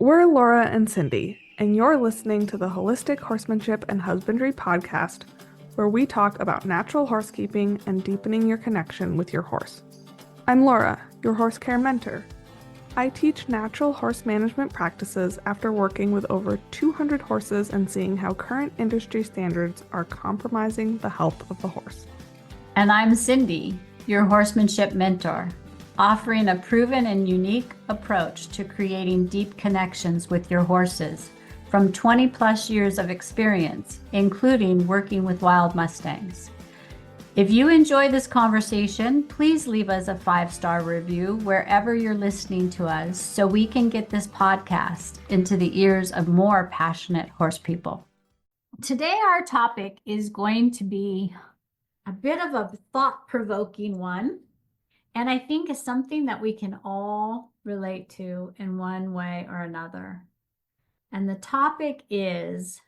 We're Laura and Cindy, and you're listening to the Holistic Horsemanship and Husbandry podcast, where we talk about natural horsekeeping and deepening your connection with your horse. I'm Laura, your horse care mentor. I teach natural horse management practices after working with over 200 horses and seeing how current industry standards are compromising the health of the horse. And I'm Cindy, your horsemanship mentor, offering a proven and unique approach to creating deep connections with your horses from 20 plus years of experience, including working with wild Mustangs. If you enjoy this conversation, please leave us a 5-star review wherever you're listening to us so we can get this podcast into the ears of more passionate horse people. Today, our topic is going to be a bit of a thought-provoking one, and I think is something that we can all relate to in one way or another. And the topic is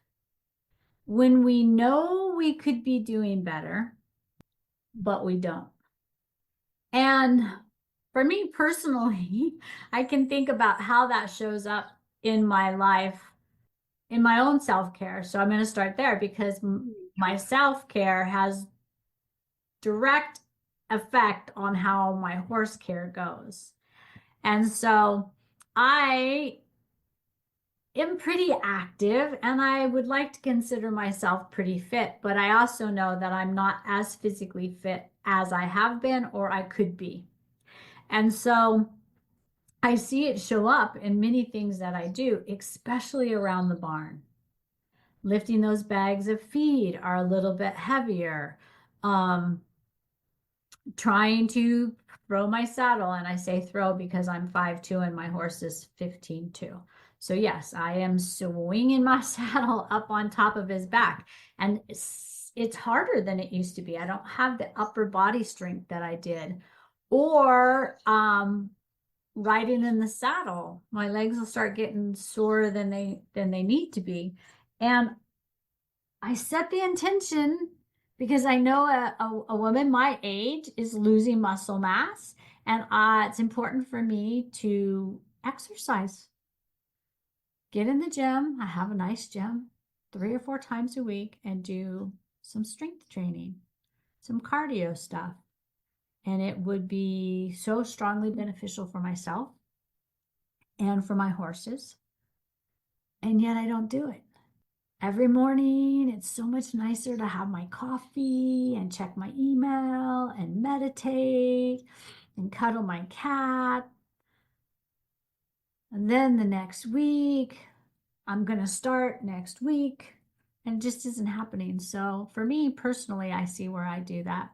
when we know we could be doing better, but we don't. And for me personally, I can think about how that shows up in my life, in my own self-care. So I'm going to start there because my self-care has direct effect on how my horse care goes. And so I am pretty active and I would like to consider myself pretty fit, but I also know that I'm not as physically fit as I have been or I could be. And so I see it show up in many things that I do, especially around the barn. Lifting those bags of feed are a little bit heavier. Trying to throw my saddle, and I say throw because I'm 5'2" and my horse is 15'2". So yes, I am swinging my saddle up on top of his back, and it's harder than it used to be. I don't have the upper body strength that I did, or riding in the saddle, my legs will start getting sore than they need to be, and I set the intention because I know a woman my age is losing muscle mass, and it's important for me to exercise. Get in the gym. I have a nice gym 3 or 4 times a week and do some strength training, some cardio stuff. And it would be so strongly beneficial for myself and for my horses. And yet I don't do it. Every morning, it's so much nicer to have my coffee and check my email and meditate and cuddle my cat. And then the next week, I'm going to start next week, and it just isn't happening. So for me personally, I see where I do that.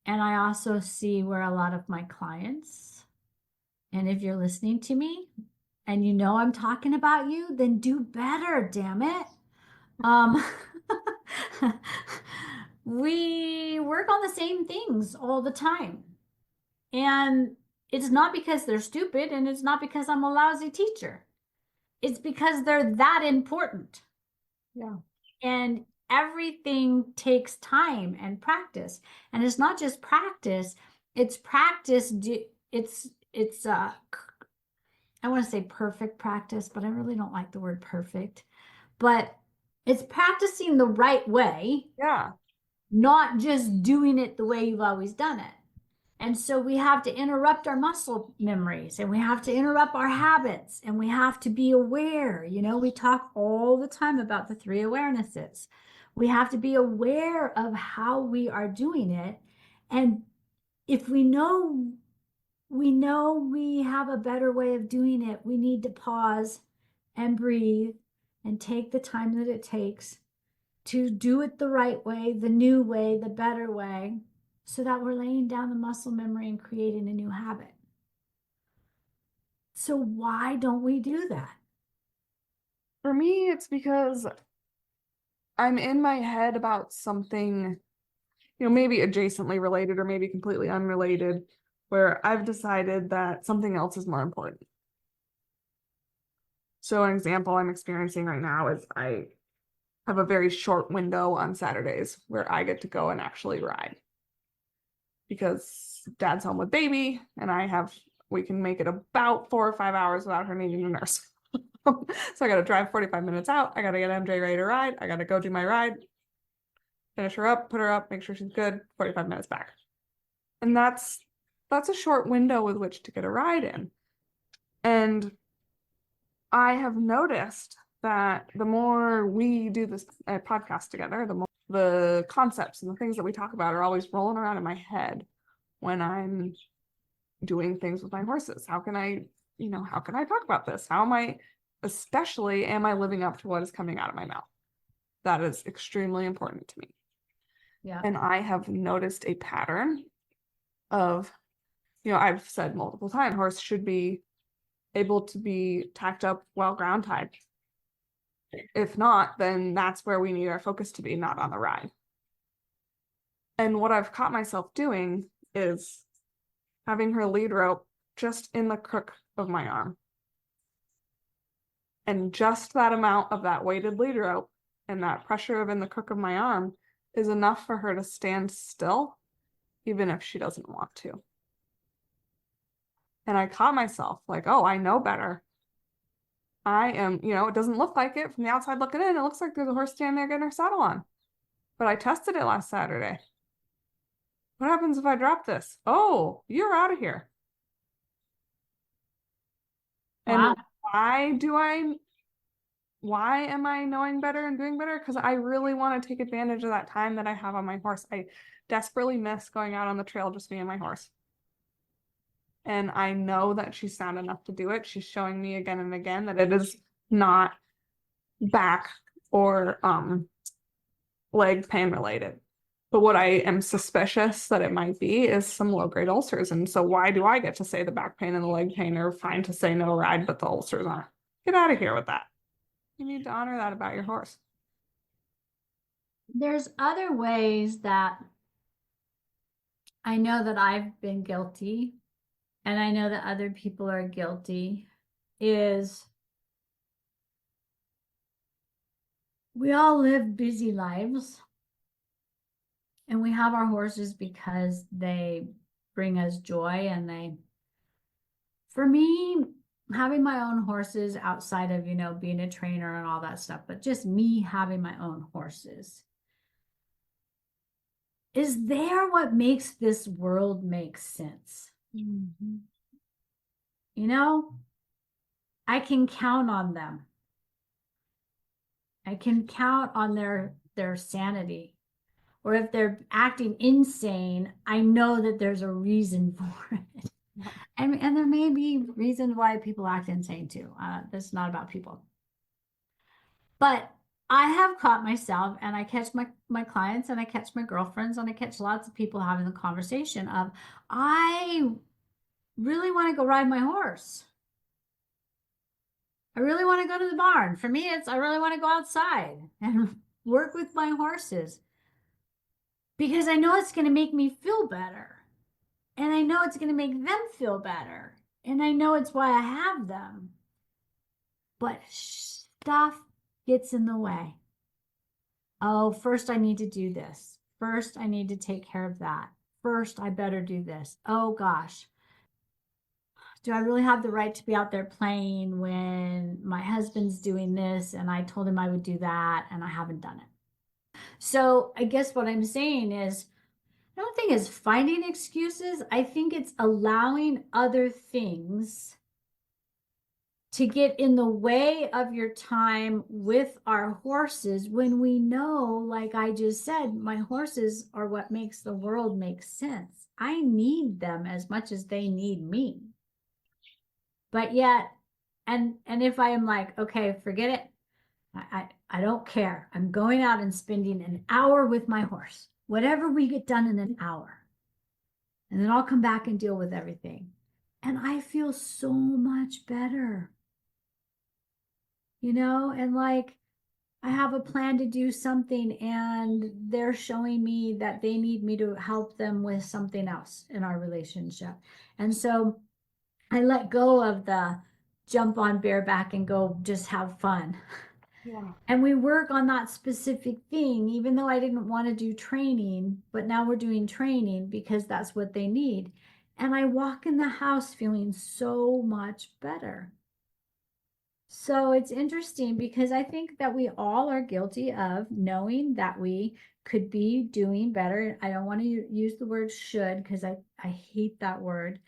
And I also see where a lot of my clients, and if you're listening to me, and you know I'm talking about you, then do better, damn it. We work on the same things all the time. And it's not because they're stupid, and it's not because I'm a lousy teacher. It's because they're that important. Yeah. And everything takes time and practice. And it's not just practice, it's practice. It's I want to say perfect practice, but I really don't like the word perfect. But it's practicing the right way. Yeah. Not just doing it the way you've always done it. And so we have to interrupt our muscle memories, and we have to interrupt our habits, and we have to be aware. You know, we talk all the time about the 3 awarenesses. We have to be aware of how we are doing it. And if we know we have a better way of doing it, we need to pause and breathe and take the time that it takes to do it the right way, the new way, the better way, so that we're laying down the muscle memory and creating a new habit. So why don't we do that? For me, it's because I'm in my head about something, maybe adjacently related or maybe completely unrelated, where I've decided that something else is more important. So an example I'm experiencing right now is I have a very short window on Saturdays where I get to go and actually ride. Because dad's home with baby and I have we can make it about 4 or 5 hours without her needing a nurse. So I got to drive 45 minutes out. I got to get MJ ready to ride. I got to go do my ride, finish her up, put her up, make sure she's good, 45 minutes back. And that's a short window with which to get a ride in. And I have noticed that the more we do this podcast together, the more the concepts and the things that we talk about are always rolling around in my head when I'm doing things with my horses. How can I talk about this? Especially, am I living up to what is coming out of my mouth? That is extremely important to me. Yeah. And I have noticed a pattern of, I've said multiple times, horse should be able to be tacked up while ground tied. If not, then that's where we need our focus to be, not on the ride. And what I've caught myself doing is having her lead rope just in the crook of my arm. And just that amount of that weighted lead rope and that pressure of in the crook of my arm is enough for her to stand still, even if she doesn't want to. And I caught myself like, oh, I know better. I am, it doesn't look like it from the outside looking in. It looks like there's a horse standing there getting her saddle on. But I tested it last Saturday. What happens if I drop this? Oh, you're out of here. Wow. And why am I knowing better and doing better? Because I really want to take advantage of that time that I have on my horse. I desperately miss going out on the trail, just me and my horse. And I know that she's sound enough to do it. She's showing me again and again that it is not back or leg pain related. But what I am suspicious that it might be is some low-grade ulcers. And so why do I get to say the back pain and the leg pain are fine to say no ride, but the ulcers aren't? Get out of here with that. You need to honor that about your horse. There's other ways that I know that I've been guilty, and I know that other people are guilty, is we all live busy lives. And we have our horses because they bring us joy. And for me, having my own horses outside of, being a trainer and all that stuff, but just me having my own horses, is there what makes this world make sense? Mm-hmm. I can count on them. I can count on their sanity. Or if they're acting insane, I know that there's a reason for it. And there may be reasons why people act insane too. That's not about people. But I have caught myself, and I catch my clients, and I catch my girlfriends, and I catch lots of people having the conversation of, I really want to go ride my horse. I really want to go to the barn. For me, I really want to go outside and work with my horses. Because I know it's going to make me feel better. And I know it's going to make them feel better. And I know it's why I have them. But stuff gets in the way. Oh, first I need to do this. First I need to take care of that. First I better do this. Oh gosh. Do I really have the right to be out there playing when my husband's doing this and I told him I would do that and I haven't done it? So I guess what I'm saying is, I don't think it's finding excuses. I think it's allowing other things to get in the way of your time with our horses when we know, like I just said, my horses are what makes the world make sense. I need them as much as they need me. But yet, and if I am like, okay, forget it. I don't care. I'm going out and spending an hour with my horse, whatever we get done in an hour. And then I'll come back and deal with everything. And I feel so much better. And like I have a plan to do something and they're showing me that they need me to help them with something else in our relationship. And so I let go of the jump on bareback and go just have fun. Yeah. And we work on that specific thing, even though I didn't want to do training, but now we're doing training because that's what they need. And I walk in the house feeling so much better. So it's interesting because I think that we all are guilty of knowing that we could be doing better. I don't want to use the word should because I hate that word,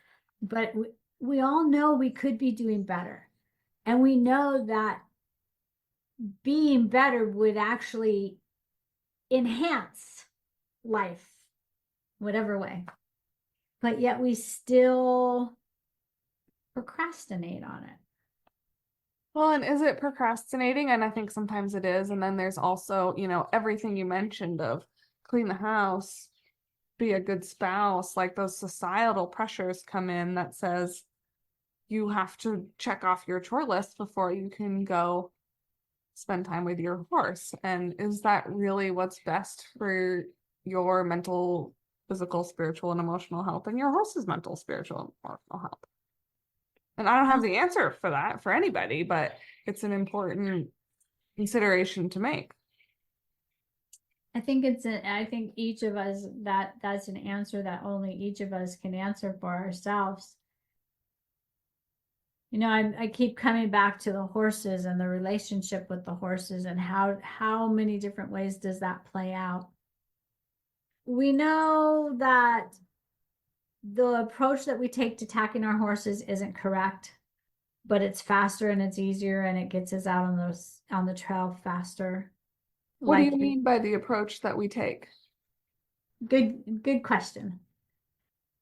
but we all know we could be doing better. And we know that being better would actually enhance life, whatever way. But yet we still procrastinate on it. Well, and is it procrastinating? And I think sometimes it is. And then there's also, everything you mentioned of clean the house, be a good spouse, like those societal pressures come in that says you have to check off your chore list before you can go spend time with your horse. And is that really what's best for your mental, physical, spiritual, and emotional health and your horse's mental, spiritual, and emotional health? And I don't have the answer for that for anybody, but it's an important consideration to make. I think I think each of us, that's an answer that only each of us can answer for ourselves. I keep coming back to the horses and the relationship with the horses and how many different ways does that play out? We know that the approach that we take to tacking our horses isn't correct, but it's faster and it's easier and it gets us out on the trail faster. What do you mean by the approach that we take? Good question.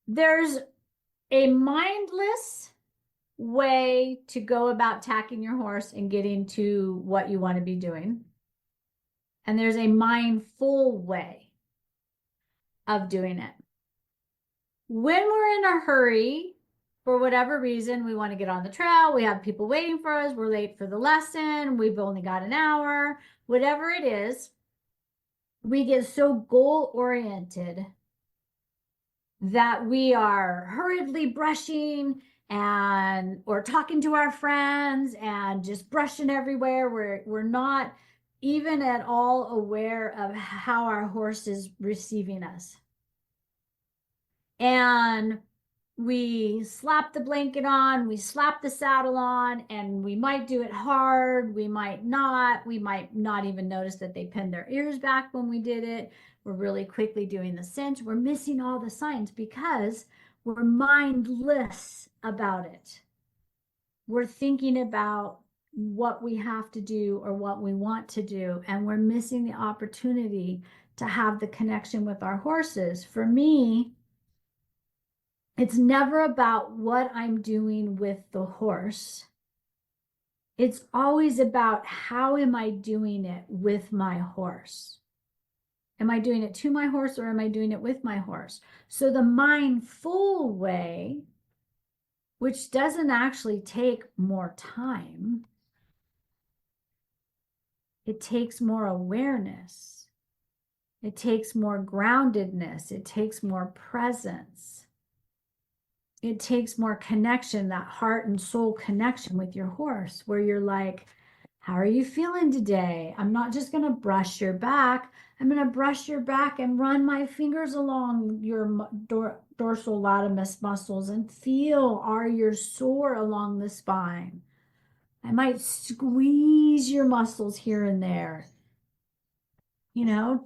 There's a mindless way to go about tacking your horse and getting to what you want to be doing. And there's a mindful way of doing it. When we're in a hurry, for whatever reason, we want to get on the trail, we have people waiting for us, we're late for the lesson, we've only got an hour, whatever it is, we get so goal-oriented that we are hurriedly brushing or talking to our friends and just brushing everywhere. We're not even at all aware of how our horse is receiving us. And we slap the blanket on, we slap the saddle on, and we might do it hard, we might not even notice that they pinned their ears back when we did it. We're really quickly doing the cinch. We're missing all the signs because we're mindless about it. We're thinking about what we have to do or what we want to do, and we're missing the opportunity to have the connection with our horses. For me, it's never about what I'm doing with the horse. It's always about how am I doing it with my horse? Am I doing it to my horse or am I doing it with my horse? So the mindful way, which doesn't actually take more time, it takes more awareness. It takes more groundedness. It takes more presence. It takes more connection, that heart and soul connection with your horse, where you're like, how are you feeling today? I'm not just going to brush your back. I'm going to brush your back and run my fingers along your dorsal latimus muscles and feel, are you sore along the spine? I might squeeze your muscles here and there.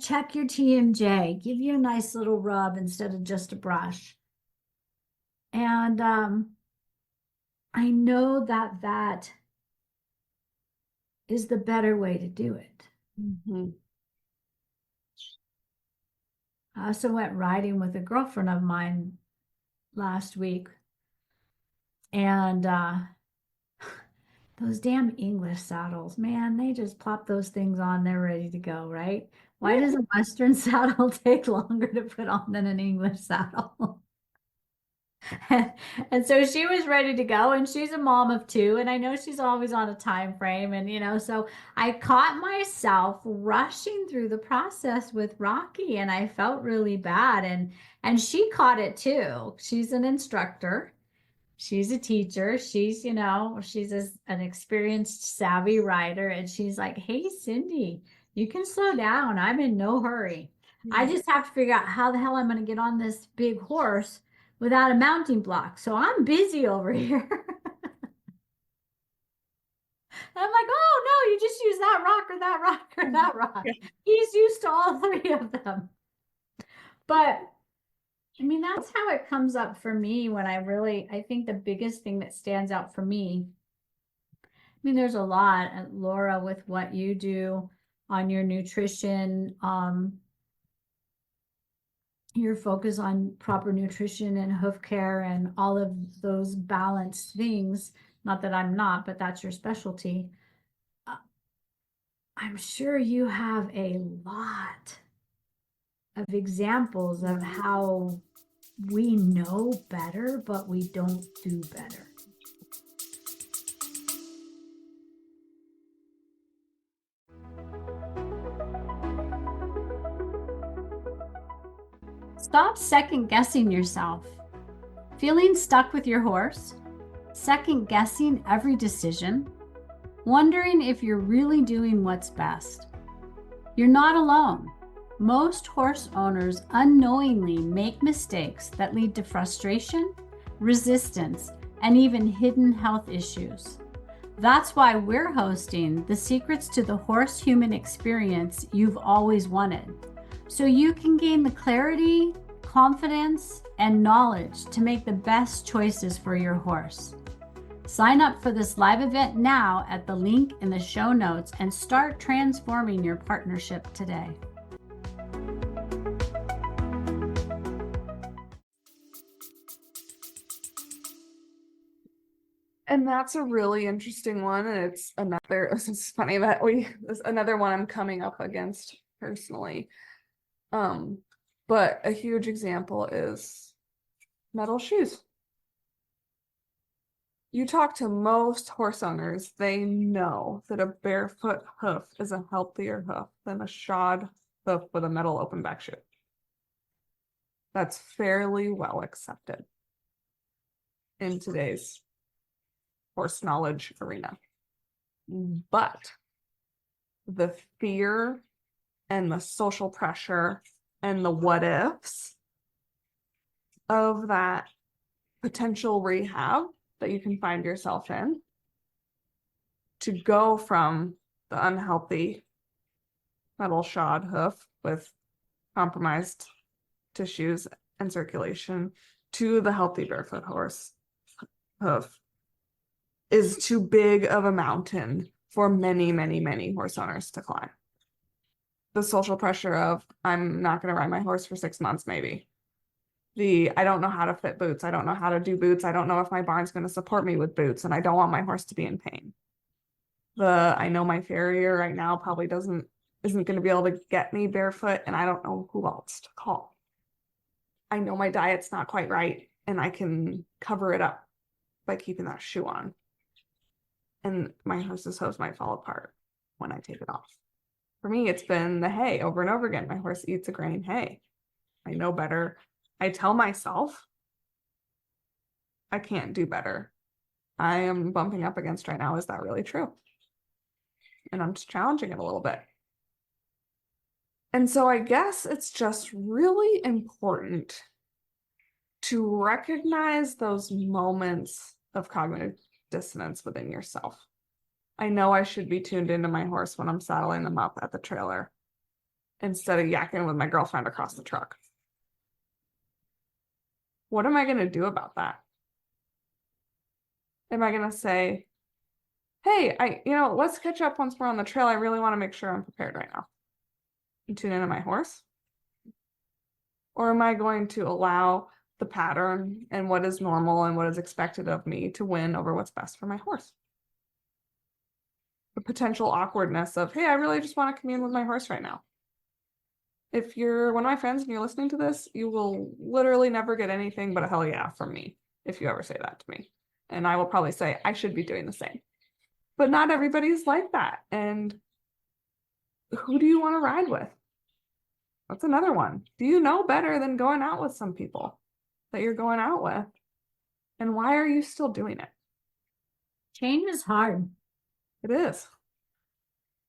Check your TMJ, give you a nice little rub instead of just a brush. And I know that is the better way to do it. Mm-hmm. I also went riding with a girlfriend of mine last week. And those damn English saddles, man, they just plop those things on, they're ready to go, right? Why does a Western saddle take longer to put on than an English saddle? And so she was ready to go, and she's a mom of two, and I know she's always on a time frame, and so I caught myself rushing through the process with Rocky, and I felt really bad, and she caught it too. She's an instructor, she's a teacher, she's an experienced, savvy rider, and she's like, hey, Cindy, you can slow down, I'm in no hurry. I just have to figure out how the hell I'm going to get on this big horse without a mounting block. So I'm busy over here. And I'm like, oh no, you just use that rock or that rock or that rock. Yeah. He's used to all three of them. But I mean, that's how it comes up for me when I think the biggest thing that stands out for me. I mean, there's a lot, Laura, with what you do on your nutrition, your focus on proper nutrition and hoof care and all of those balanced things. Not that I'm not, but that's your specialty. I'm sure you have a lot of examples of how we know better, but we don't do better. Stop second guessing yourself. Feeling stuck with your horse? Second guessing every decision? Wondering if you're really doing what's best? You're not alone. Most horse owners unknowingly make mistakes that lead to frustration, resistance, and even hidden health issues. That's why we're hosting the Secrets to the Horse-Human Experience you've always wanted, so you can gain the clarity, confidence, and knowledge to make the best choices for your horse. Sign up for this live event now at the link in the show notes and start transforming your partnership today. And that's a really interesting one. And it's funny that it's another one I'm coming up against personally. But a huge example is metal shoes. You talk to most horse owners, they know that a barefoot hoof is a healthier hoof than a shod hoof with a metal open back shoe. That's fairly well accepted in today's horse knowledge arena. But the fear and the social pressure and the what ifs of that potential rehab that you can find yourself in to go from the unhealthy metal shod hoof with compromised tissues and circulation to the healthy barefoot horse hoof is too big of a mountain for many, many, many horse owners to climb. The social pressure of, I'm not going to ride my horse for 6 months, maybe. I don't know how to fit boots. I don't know how to do boots. I don't know if my barn's going to support me with boots, and I don't want my horse to be in pain. I know my farrier right now probably isn't going to be able to get me barefoot, and I don't know who else to call. I know my diet's not quite right, and I can cover it up by keeping that shoe on. And my horse's hooves might fall apart when I take it off. For me, it's been the hay over and over again. My horse eats a grain hay. I know better. I tell myself I can't do better. I am bumping up against right now. Is that really true? And I'm just challenging it a little bit. And so I guess it's just really important to recognize those moments of cognitive dissonance within yourself. I know I should be tuned into my horse when I'm saddling them up at the trailer instead of yakking with my girlfriend across the truck. What am I going to do about that? Am I going to say, hey, let's catch up once we're on the trail. I really want to make sure I'm prepared right now. And tune into my horse? Or am I going to allow the pattern and what is normal and what is expected of me to win over what's best for my horse? The potential awkwardness of, hey, I really just want to commune with my horse right now. If you're one of my friends and you're listening to this, you will literally never get anything but a hell yeah from me if you ever say that to me. And I will probably say, I should be doing the same. But not everybody's like that. And who do you want to ride with? That's another one. Do you know better than going out with some people that you're going out with? And why are you still doing it? Change is hard. It is.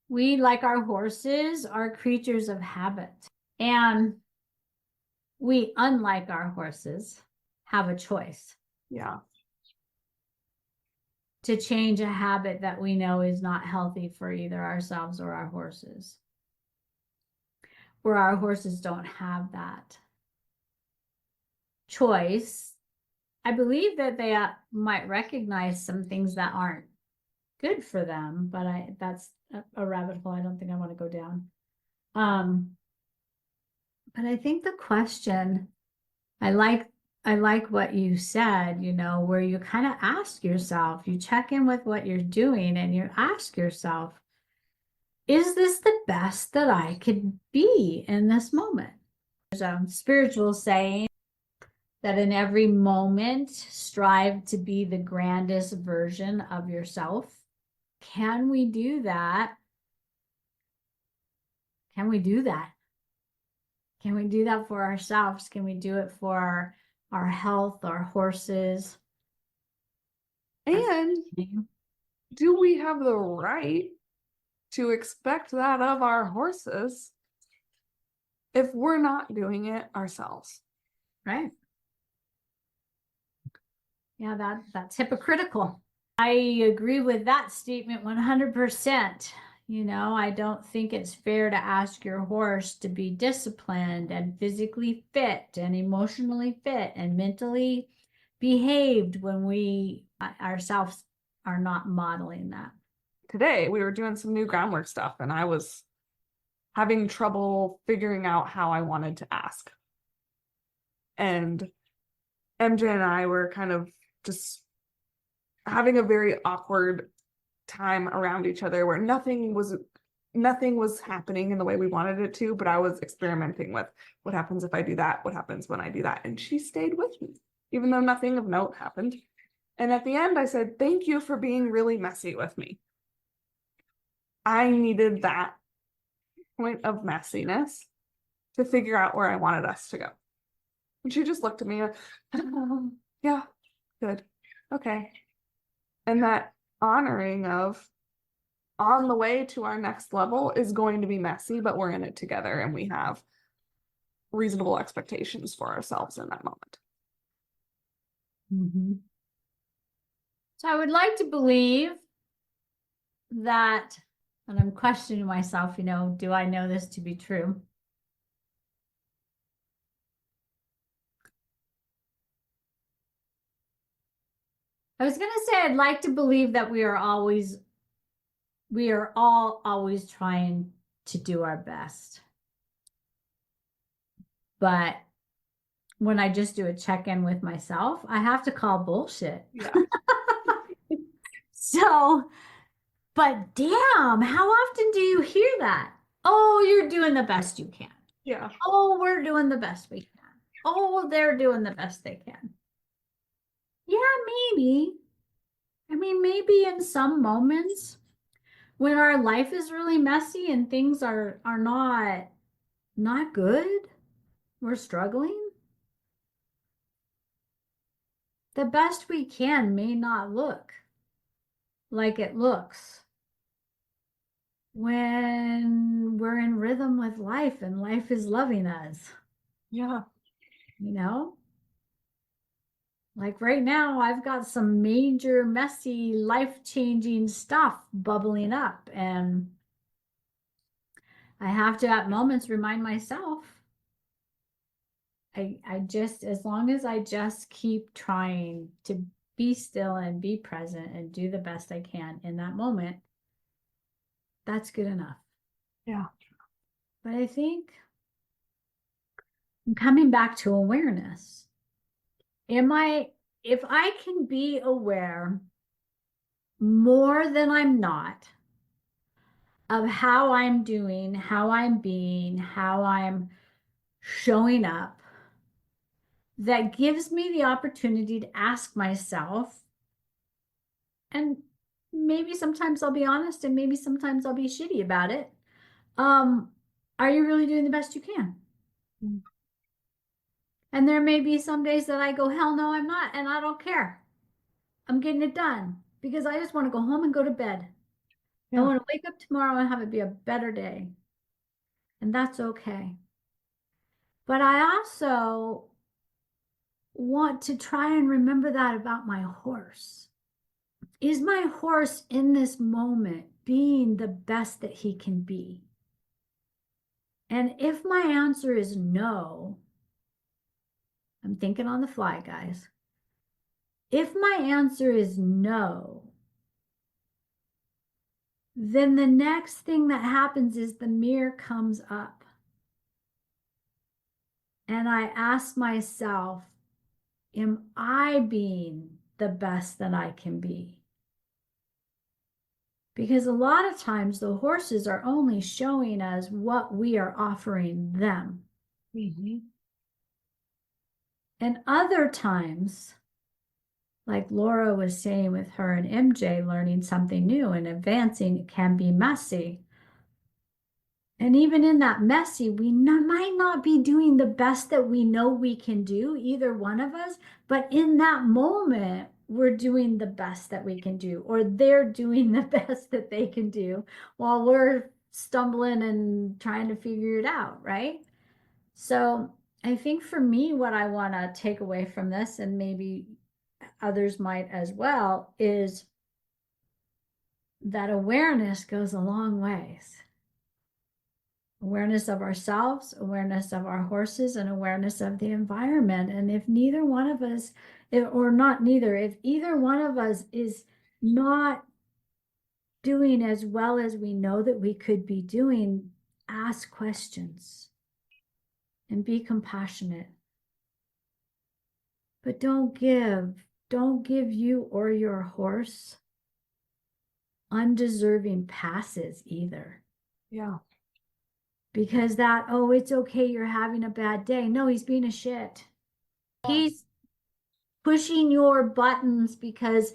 We, like our horses, are creatures of habit. And we, unlike our horses, have a choice Yeah. to change a habit that we know is not healthy for either ourselves or our horses. Where our horses don't have that choice, I believe that they might recognize some things that aren't good for them, but that's a rabbit hole I don't think I want to go down. But I think the question, I like what you said, where you kind of ask yourself, you check in with what you're doing and you ask yourself, is this the best that I could be in this moment? There's a spiritual saying that in every moment, strive to be the grandest version of yourself. Can we do that? Can we do that? Can we do that for ourselves? Can we do it for our health, our horses? And do we have the right to expect that of our horses if we're not doing it ourselves? Right. Yeah, that's hypocritical. I agree with that statement 100%. I don't think it's fair to ask your horse to be disciplined and physically fit and emotionally fit and mentally behaved when we ourselves are not modeling that. Today, we were doing some new groundwork stuff, and I was having trouble figuring out how I wanted to ask. And MJ and I were kind of just having a very awkward time around each other where nothing was happening in the way we wanted it to, but I was experimenting with what happens if I do that, what happens when I do that. And she stayed with me, even though nothing of note happened. And at the end, I said, thank you for being really messy with me. I needed that point of messiness to figure out where I wanted us to go. And she just looked at me, yeah, good, okay. And that honoring of on the way to our next level is going to be messy, but we're in it together and we have reasonable expectations for ourselves in that moment. Mm-hmm. So I would like to believe that, and I'm questioning myself, do I know this to be true? I was going to say, I'd like to believe that we are all always trying to do our best. But when I just do a check-in with myself, I have to call bullshit. Yeah. So, but damn, how often do you hear that? Oh, you're doing the best you can. Yeah. Oh, we're doing the best we can. Oh, they're doing the best they can. Yeah, maybe. I mean, maybe in some moments when our life is really messy and things are not good, we're struggling. The best we can may not look like it looks when we're in rhythm with life and life is loving us. Yeah. Like right now, I've got some major, messy, life-changing stuff bubbling up, and I have to at moments remind myself, I just, as long as I just keep trying to be still and be present and do the best I can in that moment, that's good enough. Yeah. But I think I'm coming back to awareness. If I can be aware more than I'm not of how I'm doing, how I'm being, how I'm showing up, that gives me the opportunity to ask myself, and maybe sometimes I'll be honest and maybe sometimes I'll be shitty about it. Are you really doing the best you can? Mm. And there may be some days that I go, hell no, I'm not, and I don't care. I'm getting it done because I just want to go home and go to bed. I want to wake up tomorrow and have it be a better day. And that's okay. But I also want to try and remember that about my horse. Is my horse in this moment being the best that he can be? And if my answer is no, I'm thinking on the fly, guys. If my answer is no, then the next thing that happens is the mirror comes up. And I ask myself, am I being the best that I can be? Because a lot of times the horses are only showing us what we are offering them. Mm-hmm. And other times, like Laura was saying with her and MJ, learning something new and advancing can be messy. And even in that messy, we might not be doing the best that we know we can do, either one of us, but in that moment, we're doing the best that we can do, or they're doing the best that they can do while we're stumbling and trying to figure it out, right? So I think for me, what I want to take away from this, and maybe others might as well, is that awareness goes a long ways. Awareness of ourselves, awareness of our horses, and awareness of the environment. And if neither one of us, or not neither, if either one of us is not doing as well as we know that we could be doing, ask questions and be compassionate. But don't give you or your horse undeserving passes either. Yeah. Because that, oh, it's okay, you're having a bad day. No, he's being a shit. He's pushing your buttons because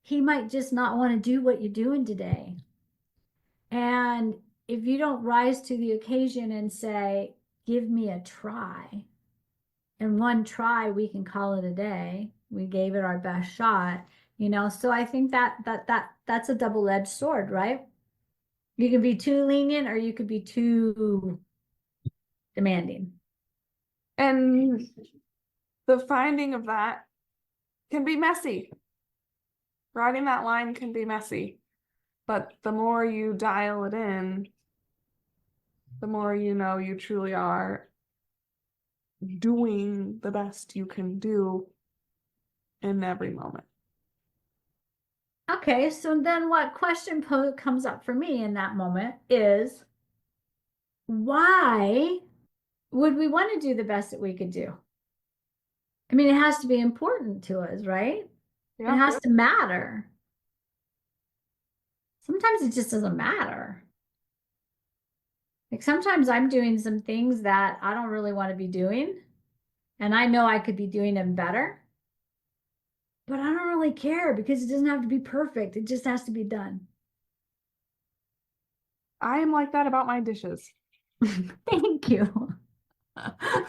he might just not want to do what you're doing today. And if you don't rise to the occasion and say, give me a try, and one try, we can call it a day. We gave it our best shot, So I think that's a double-edged sword, right? You can be too lenient or you could be too demanding. And the finding of that can be messy. Riding that line can be messy. But the more you dial it in, the more you know you truly are doing the best you can do in every moment. Okay, so then what question comes up for me in that moment is, why would we want to do the best that we could do? I mean, it has to be important to us, right? Yeah. It has to matter. Sometimes it just doesn't matter. Like sometimes I'm doing some things that I don't really want to be doing, and I know I could be doing them better, but I don't really care because it doesn't have to be perfect. It just has to be done. I am like that about my dishes. Thank you.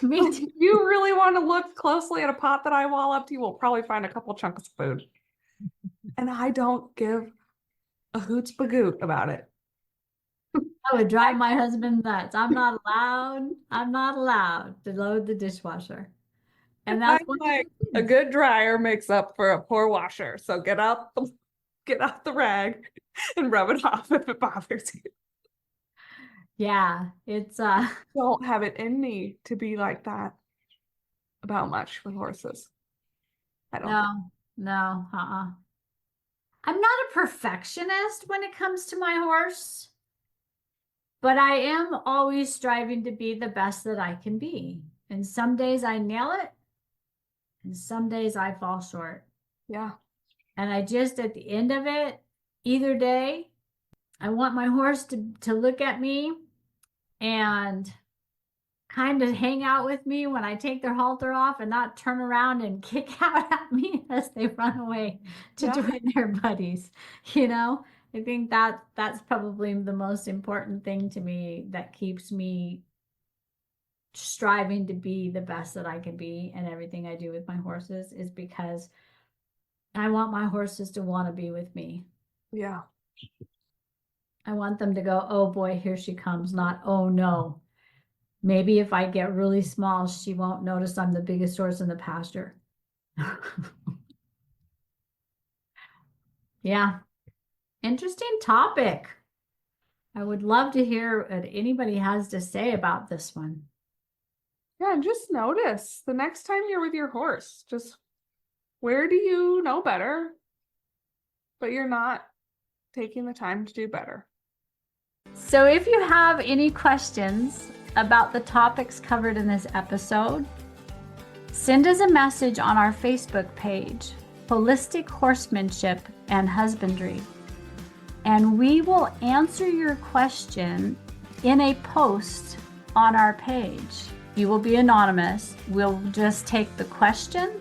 Me too. If you really want to look closely at a pot that I wall up to, you will probably find a couple chunks of food. And I don't give a hoot's bagoot about it. I would drive my husband nuts. I'm not allowed to load the dishwasher. And I'm that's one of like, the a things. good dryer makes up for a poor washer. So get out the rag and rub it off if it bothers you. Yeah, it's Don't have it in me to be like that about much with horses. I don't think. no, I'm not a perfectionist when it comes to my horse, but I am always striving to be the best that I can be. And some days I nail it, and some days I fall short. Yeah. And I just, at the end of it, either day, I want my horse to look at me and kind of hang out with me when I take their halter off and not turn around and kick out at me as they run away to Yeah. join their buddies. I think that's probably the most important thing to me that keeps me striving to be the best that I can be in everything I do with my horses, is because I want my horses to want to be with me. Yeah. I want them to go, oh boy, here she comes, not, oh no, Maybe if I get really small, she won't notice I'm the biggest horse in the pasture. Yeah. Interesting topic. I would love to hear what anybody has to say about this one. Yeah, and just notice the next time you're with your horse, just where do you know better, but you're not taking the time to do better? So if you have any questions about the topics covered in this episode, send us a message on our Facebook page, Holistic Horsemanship and Husbandry, and we will answer your question in a post on our page. You will be anonymous. We'll just take the question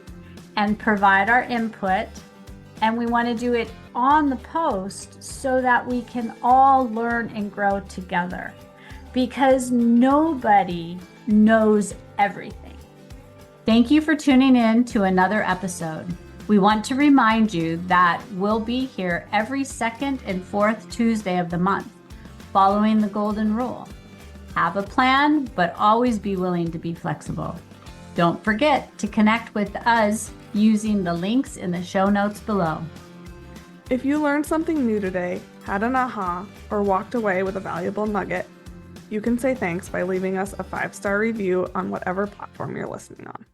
and provide our input, and we want to do it on the post so that we can all learn and grow together, because nobody knows everything. Thank you for tuning in to another episode. We want to remind you that we'll be here every second and fourth Tuesday of the month, following the golden rule. Have a plan, but always be willing to be flexible. Don't forget to connect with us using the links in the show notes below. If you learned something new today, had an aha, or walked away with a valuable nugget, you can say thanks by leaving us a 5-star review on whatever platform you're listening on.